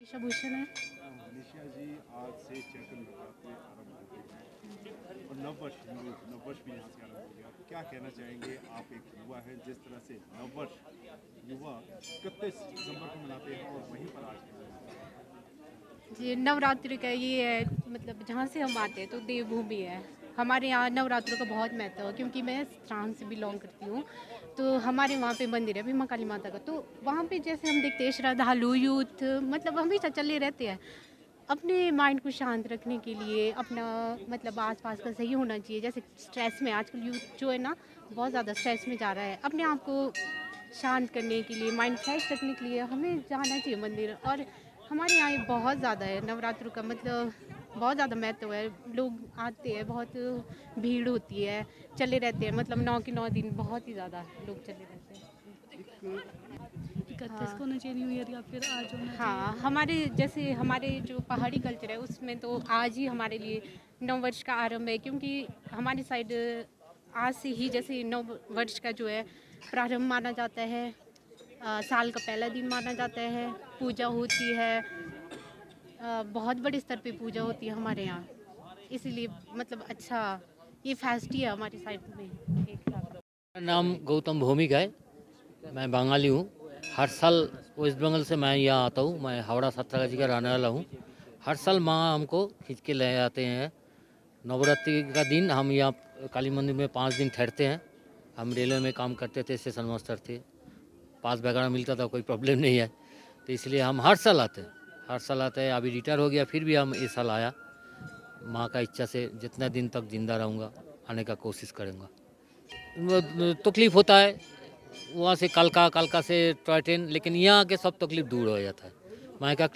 ईशा भूषण है। निशा जी, आज से चैत्र नवरात्रि आरंभ हो गए हैं और नववर्ष भी यहाँ से आरंभ हो गया। क्या कहना चाहेंगे, आप एक युवा हैं, जिस तरह से नववर्ष युवा 31 दिसंबर को मनाते हैं और वहीं पर आज मनाते हैं। जी, नवरात्रि का ये है, मतलब जहाँ से हम आते हैं तो देवभूमि है। हमारे यहाँ नवरात्रों का बहुत महत्व है, क्योंकि मैं फ्रांस से बिलोंग करती हूँ। तो हमारे वहाँ पे मंदिर है भीमा काली माता का, तो वहाँ पे जैसे हम देखते हैं श्रद्धालु यूथ मतलब हमेशा चले रहते हैं। अपने माइंड को शांत रखने के लिए अपना मतलब आसपास का सही होना चाहिए। जैसे स्ट्रेस में आजकल यूथ जो है ना, बहुत ज़्यादा स्ट्रेस में जा रहा है। अपने आप को शांत करने के लिए, माइंड फ्रेश रखने के लिए हमें जाना चाहिए मंदिर। और हमारे यहाँ ये बहुत ज़्यादा है, नवरात्रों का मतलब बहुत ज़्यादा महत्व है। लोग आते हैं, बहुत भीड़ होती है, चले रहते हैं, मतलब 9 के 9 दिन बहुत ही ज़्यादा लोग चले रहते हैं। 31 को होना चाहिए न्यू ईयर या फिर आज होना चाहिए? हाँ, हमारे जैसे हमारे जो पहाड़ी कल्चर है उसमें तो आज ही हमारे लिए नव वर्ष का आरंभ है, क्योंकि हमारी साइड आज से ही जैसे नव वर्ष का जो है प्रारंभ माना जाता है। साल का पहला दिन माना जाता है, पूजा होती है, बहुत बड़े स्तर पे पूजा होती है हमारे यहाँ। इसीलिए मतलब अच्छा ये फेस्ट ही है हमारी साइड में एक साथ। मेरा नाम गौतम भौमिक है। मैं बंगाली हूँ। हर साल वेस्ट बंगाल से मैं यहाँ आता हूँ। मैं हावड़ा सातरागाछी का रहने वाला हूँ। हर साल माँ हमको खींच के ले आते हैं। नवरात्रि का दिन हम यहाँ काली मंदिर में 5 दिन ठहरते हैं। हम रेलवे में काम करते थे, स्टेशन मास्टर थे। पास वगैरह मिलता था, कोई प्रॉब्लम नहीं है, तो इसलिए हम हर साल आते हैं। अभी रिटायर हो गया, फिर भी हम इस साल आया। माँ का इच्छा से जितना दिन तक जिंदा रहूँगा आने का कोशिश करूँगा। तकलीफ होता है वहाँ से कालका से टॉय ट्रेन, लेकिन यहाँ के सब तकलीफ दूर हो जाता है। माँ का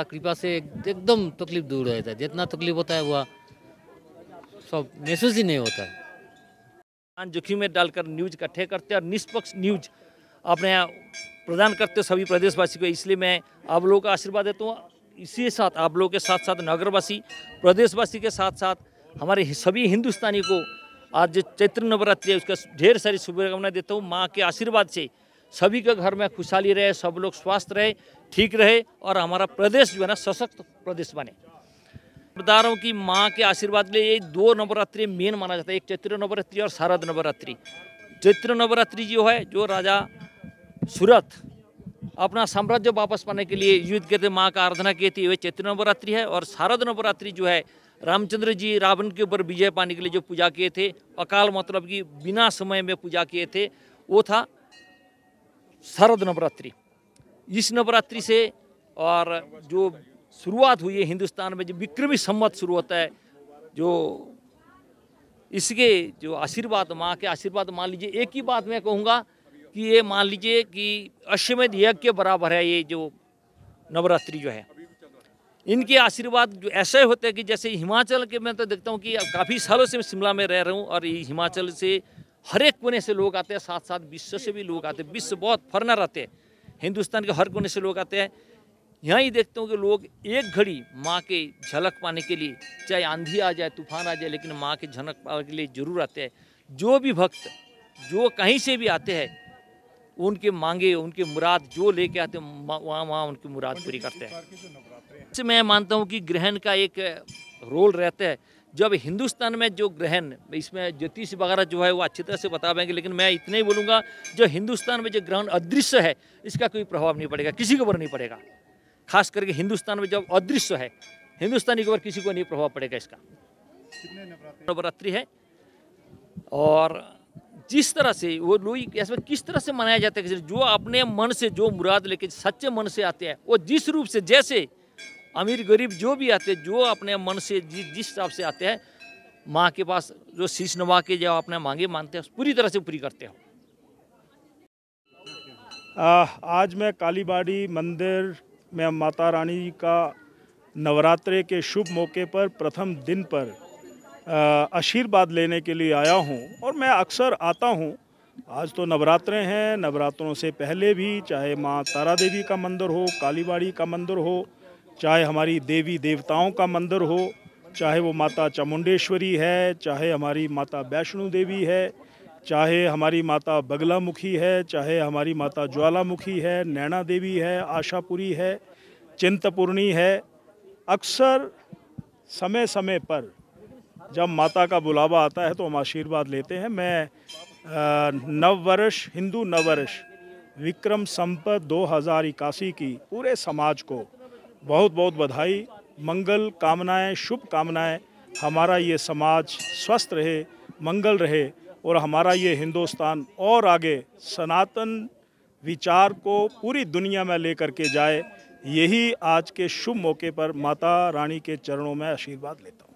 कृपा से एकदम तकलीफ दूर हो जाता है। जितना तकलीफ होता है वह सब महसूस ही नहीं होता है। जोखिम में डालकर न्यूज इकट्ठे करते हैं और निष्पक्ष न्यूज अपने यहाँ प्रदान करते हो सभी प्रदेशवासी को। इसलिए मैं आप लोगों का आशीर्वाद देता हूँ। इसी साथ आप लोगों के साथ साथ नगरवासी, प्रदेशवासी के साथ साथ हमारे सभी हिंदुस्तानी को आज जो चैत्र नवरात्रि है उसका ढेर सारी शुभकामनाएं देता हूँ। माँ के आशीर्वाद से सभी के घर में खुशहाली रहे, सब लोग स्वस्थ रहे, ठीक रहे और हमारा प्रदेश जो है ना सशक्त प्रदेश बने। बता की माँ के आशीर्वाद के लिए ये 2 नवरात्रि मेन माना जाता है, एक चैत्र नवरात्रि और शारद नवरात्रि। चैत्र नवरात्रि जो है, जो राजा सूरत अपना साम्राज्य वापस पाने के लिए युद्ध करते माँ का आराधना की थी, वह चैत्र नवरात्रि है। और शारद नवरात्रि जो है, रामचंद्र जी रावण के ऊपर विजय पाने के लिए जो पूजा किए थे, अकाल मतलब कि बिना समय में पूजा किए थे, वो था शारद नवरात्रि। इस नवरात्रि से और जो शुरुआत हुई है हिंदुस्तान में, जो विक्रमी संवत शुरू होता है, जो इसके जो आशीर्वाद माँ के आशीर्वाद मान लीजिए, एक ही बात मैं कहूँगा कि ये मान लीजिए कि अश्वमेध यज्ञ के बराबर है। ये जो नवरात्रि जो है, इनके आशीर्वाद जो ऐसे होते हैं कि जैसे हिमाचल के, मैं तो देखता हूँ कि काफ़ी सालों से मैं शिमला में रह रहा हूँ और हिमाचल से हर एक कोने से लोग आते हैं, साथ साथ विश्व से भी लोग आते हैं। विश्व बहुत फरना रहते हैं, हिंदुस्तान के हर कोने से लोग आते हैं। यहाँ ही देखता हूँ कि लोग एक घड़ी माँ के झलक पाने के लिए, चाहे आंधी आ जाए, तूफान आ जाए, लेकिन माँ के झलक पाने के लिए जरूर आते हैं। जो भी भक्त जो कहीं से भी आते हैं, उनके मांगे, उनके मुराद जो लेके आते हैं, वहाँ उनकी मुराद पूरी करते हैं। मैं मानता हूँ कि ग्रहण का एक रोल रहता है। जब हिंदुस्तान में जो ग्रहण, इसमें ज्योतिष वगैरह जो है वो अच्छी तरह से बता पाएंगे, लेकिन मैं इतना ही बोलूँगा, जो हिंदुस्तान में जो ग्रहण अदृश्य है, इसका कोई प्रभाव नहीं पड़ेगा, किसी के ऊपर नहीं पड़ेगा। खास करके हिंदुस्तान में जब अदृश्य है, हिंदुस्तानी के ऊपर किसी को नहीं प्रभाव पड़ेगा इसका। नवरात्रि है और जिस तरह से वो लोग इसमें किस तरह से मनाया जाता है, जो अपने मन से जो मुराद लेके सच्चे मन से आते हैं, वो जिस रूप से, जैसे अमीर गरीब जो भी आते हैं, जो अपने मन से जिस हिसाब से आते हैं, माँ के पास जो शीश नवा के जो अपने मांगे मानते हैं, पूरी तरह से पूरी करते हैं। आज मैं कालीबाड़ी मंदिर में माता रानी का नवरात्रे के शुभ मौके पर प्रथम दिन पर आशीर्वाद लेने के लिए आया हूं और मैं अक्सर आता हूं। आज तो नवरात्रे हैं, नवरात्रों से पहले भी चाहे माँ तारा देवी का मंदिर हो, कालीबाड़ी का मंदिर हो, चाहे हमारी देवी देवताओं का मंदिर हो, चाहे वो माता चामुंडेश्वरी है, चाहे हमारी माता वैष्णो देवी है, चाहे हमारी माता बगलामुखी है, चाहे हमारी माता ज्वालामुखी है, नैना देवी है, आशापुरी है, चिंतपूर्णी है। अक्सर समय समय पर जब माता का बुलावा आता है तो हम आशीर्वाद लेते हैं। मैं नववर्ष, हिंदू नववर्ष विक्रम संपत 2081 की पूरे समाज को बहुत बहुत बधाई, मंगल कामनाएं, शुभ कामनाएं। हमारा ये समाज स्वस्थ रहे, मंगल रहे और हमारा ये हिंदुस्तान और आगे सनातन विचार को पूरी दुनिया में लेकर के जाए। यही आज के शुभ मौके पर माता रानी के चरणों में आशीर्वाद लेता हूँ।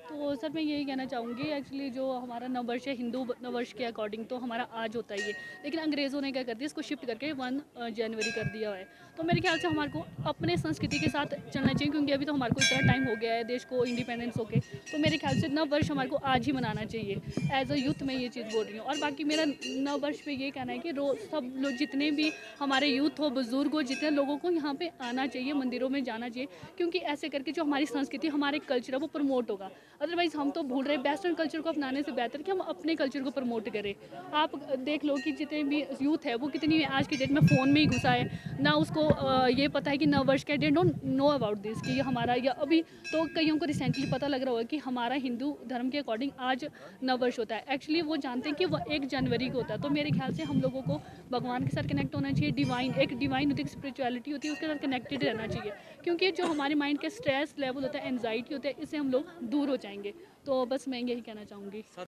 तो सर मैं यही कहना चाहूँगी, एक्चुअली जो हमारा नववर्ष है हिंदू नववर्ष के अकॉर्डिंग तो हमारा आज होता ही है, लेकिन अंग्रेज़ों ने क्या कर दिया, इसको शिफ्ट करके 1 जनवरी कर दिया है। तो मेरे ख्याल से हमारे को अपने संस्कृति के साथ चलना चाहिए, क्योंकि अभी तो हमारे को इतना टाइम हो गया है देश को इंडिपेंडेंस होके। तो मेरे ख्याल से नववर्ष हमारे को आज ही मनाना चाहिए। एज अ यूथ मैं ये चीज़ बोल रही हूँ। और बाकी मेरा नववर्ष पे ये कहना है कि रोज़ सब लोग, जितने भी हमारे यूथ हो, बुजुर्ग हो, जितने लोगों को यहाँ पे आना चाहिए, मंदिरों में जाना चाहिए, क्योंकि ऐसे करके जो हमारी संस्कृति, हमारे कल्चर है वो प्रमोट होगा। अदरवाइज़ हम तो भूल रहे, वेस्टर्न कल्चर को अपनाने से बेहतर कि हम अपने कल्चर को प्रमोट करें। आप देख लो कि जितने भी यूथ है वो कितनी आज की डेट में फ़ोन में ही घुसा है, ना उसको ये पता है कि नववर्ष क्या, they don't know about this कि ये हमारा, या अभी तो कईयों को रिसेंटली पता लग रहा होगा कि हमारा हिंदू धर्म के अकॉर्डिंग आज नववर्ष होता है। एक्चुअली वो जानते हैं कि वो 1 जनवरी को होता है। तो मेरे ख्याल से हम लोगों को भगवान के साथ कनेक्ट होना चाहिए, एक डिवाइन होती है, स्पिरिचुअलिटी होती है, उसके साथ कनेक्टेड रहना चाहिए, क्योंकि जो हमारे माइंड का स्ट्रेस लेवल होता है, एंजाइटी होता है, इससे हम लोग दूर हो जाएंगे। तो बस मैं यही कहना चाहूँगी।